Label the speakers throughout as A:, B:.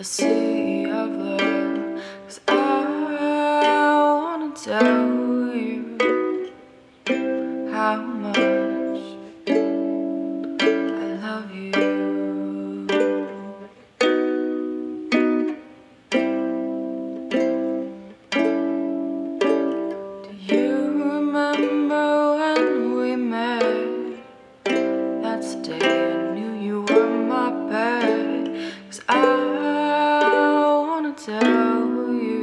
A: sea of love. 'Cause I wanna tell you how much I love you. Do you remember when we met? That's the day I knew you were my bed. 'Cause I wanna tell you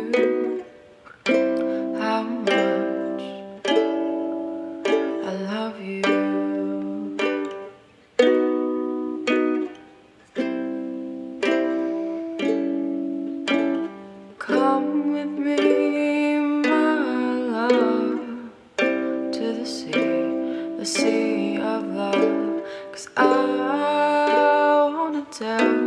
A: how much I love you. Come with me, my love, to the sea of love. 'Cause I wanna tell